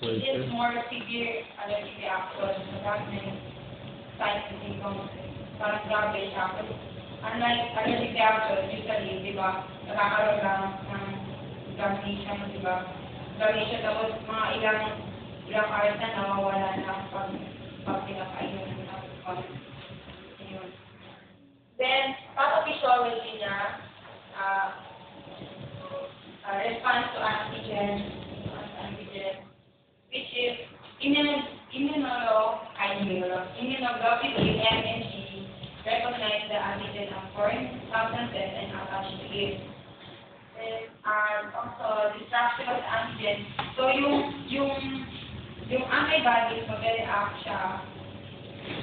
It is more severe allergic reaction. So that means signs and symptoms. Parang grabe siya. Unlike allergic reaction, usually, di ba, nakakaroon lang ng inflammation, di ba? Inflammation, tapos mga ilang hours na nawawala na pag pinapainom na yun. Then, pathophysiology niya, response to antigen, which is immunoglobulin M and G recognize the antigen of foreign substances and attach to it. And also destruction of the antigen. So yung antibodies mag-react siya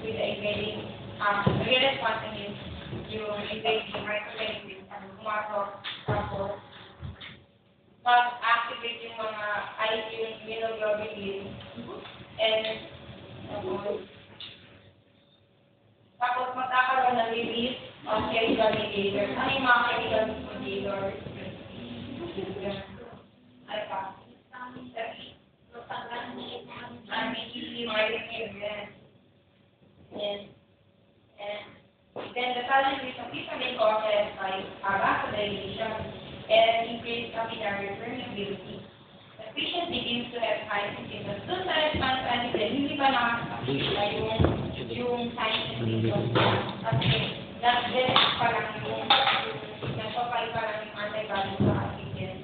with the invading mag-respond yung invading microorganisms and pumasok tapos mag-activate yung mga yung immunoglobulin and tapos magkakaroon ng release of chemical mediators. Ano yung mga chemical mediators? Ano pa? And then the challenges of vitamin causes by vasodilation and increased capillary permeability. The patient begins to have signs and symptoms. Doon sa response antigen, hindi pa nakakakita yung signs and symptoms. Kasi direct pa lang yung nagpapay pa lang yung antibody sa antigen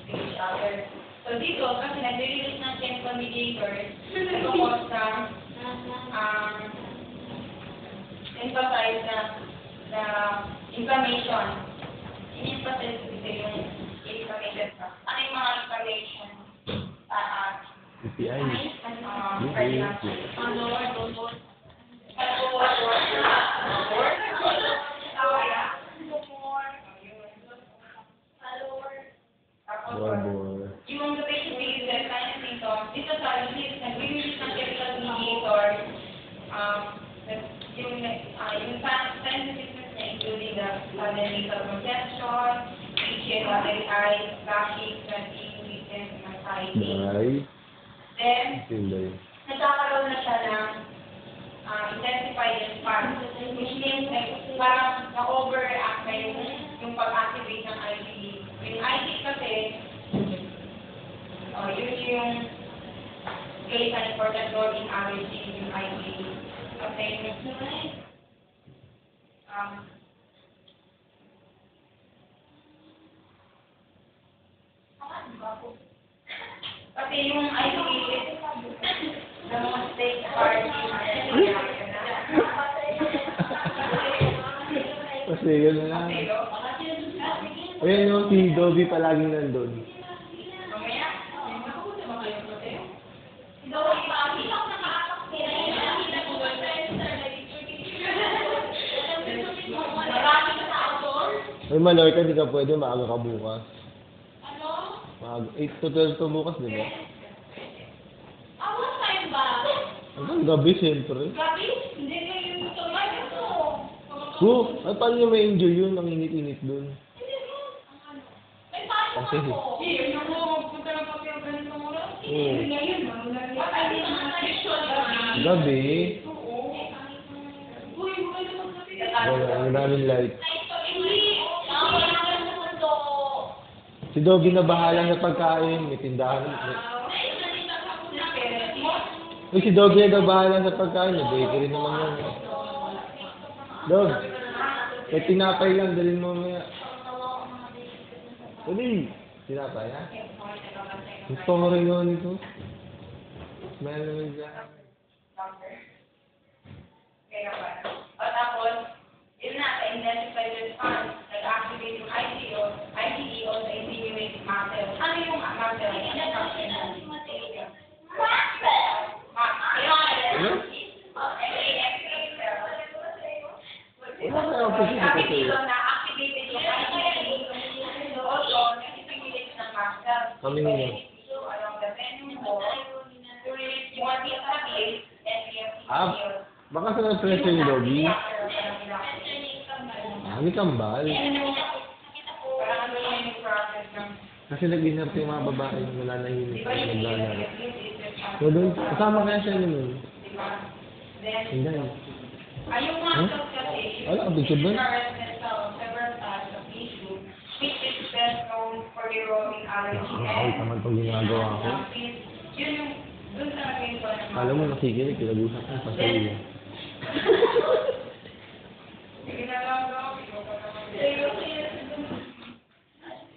to each other. So dito, kasi nag-release ng chemical mediators, nag-cause ng emphasize na inflammation. In-emphasize dito yung inflammation. Ano yung mga inflammation? UTI. Yung the patient begins to have signs and symptoms, dito sa release, nag-release ng chemical mediators, yung signs and symptoms niya, including the nasal congestion, itching, watery eyes, bashing, sweating, weakness, anxiety. Then, nagkakaroon na siya ng intensified response, which means parang na-overreact na yung pag-activate ng IgE. Yung IgE kasi, yun yung plays an important role in allergy yung IgE. Okay. Kasi yung IgE, the most take part in Kasi yun na lang. Ayun yung si Dobby palaging nandun. Ay, Maloy ka, di ka pwede, maaga ka bukas. Ano? Maaga. 8 to 12 to bukas, di ba? What time ba? Hanggang gabi, siyempre. Gabi? Hindi na yung tulay ito. Ay, paano nyo may enjoy yun? Ang init-init dun. Hindi mo. May pasok ako. Yun yung magpunta ng papel ganito mo lang. Oo. Ngayon, Hindi na nga tradisyon. Gabi. oo. Uy, maganda magsabi. Ang daming light. Wala naman to. Si Dobby na bahala sa pagkain. May tindahan. Uy, si Dobby na bahala sa pagkain. May bakery naman yan. Dob, may tinapay lang. Dalhin mo mamaya. Dali. Tinapay, ha? Gusto mo rin yun ito. Smile naman dyan. Kaya ba? O tapos, yun na, sa intensified response, nag-activate yung IgE o sa inhibit muscle. Ano yung muscle? Wala ka yung kasi Sabi dito na activated yung IgE, doon, nag-stimulate ng muscle. Kami ninyo. So, along the venue mo, to release yung antihistamines and yung Baka sa na-pressure ni Dobby. May kambal. Parang ano yung process ng Kasi nag-inert yung mga babae na wala na yung naglalaro. So, doon, kasama kaya siya nun. Diba? Then, Hindi. yung mga Huh? clubs kasi, Wala, picture doon. several types of issue, which is best known for the roaming allergy Ay, tama pag ginagawa ko. Yun yung, dun talaga yung one ng Alam mo, nakikinig, pinag-usap ko pa sa iyo. Sige na lang daw,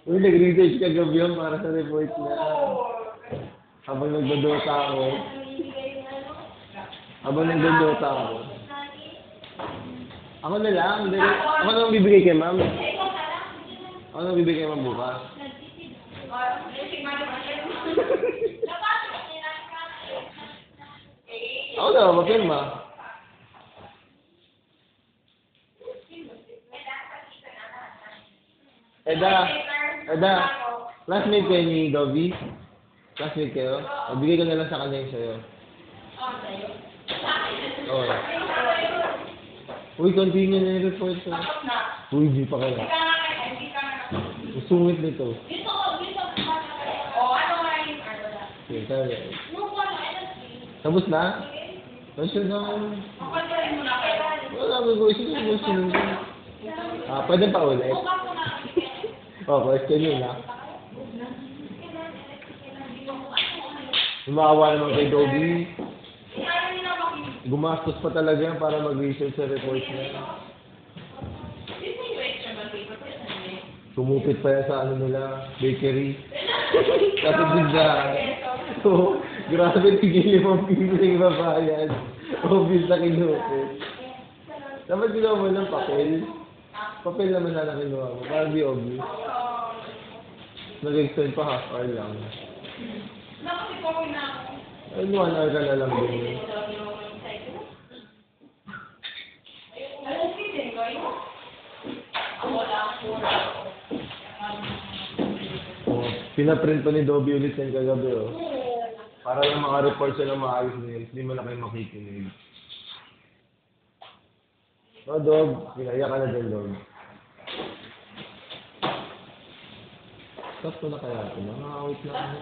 Uy, nag-research ka gabi yun para sa report niya. Habang nagdodota ako. Habang nagdodota ako. Ako na lang. Ako na lang bibigay kay ma'am. Ako na lang bibigay kay ma'am bukas. Ako na, mapirma. Eda, classmate kayo ni Dobby? Classmate kayo? O, bigay ko na lang sa kanya yung sa'yo. Oo. Uy, continue na yung report ko. Uy, di pa kaya. Sungit nito. Okay, tayo. Tapos na? Tapos na. Wala, mag-uusap mo. Pwede pa ulit. Question yun, ha? Maawa naman kay Dobby. Gumastos pa talaga yan para mag-research sa report niya. Tumupit pa yan sa ano nila, bakery. Kasi bigla. So, grabe, tigil yung piling babayan. Obvious na kinupit. Dapat ginawa mo ng papel. Papel naman na kinuha mo, para di obvious. Nag-extend pa half hour lang. Ay, 1 hour ka na lang din. Oh, pinaprint pa ni Dobby ulit yan kagabi, oh. Para lang maka-report siya ng maayos na yun. Hindi mo na kayo makikinig. Oh, Dog. Pinaya ka na din, Dog. Stop ko na kaya ito. Nakakawit na ako.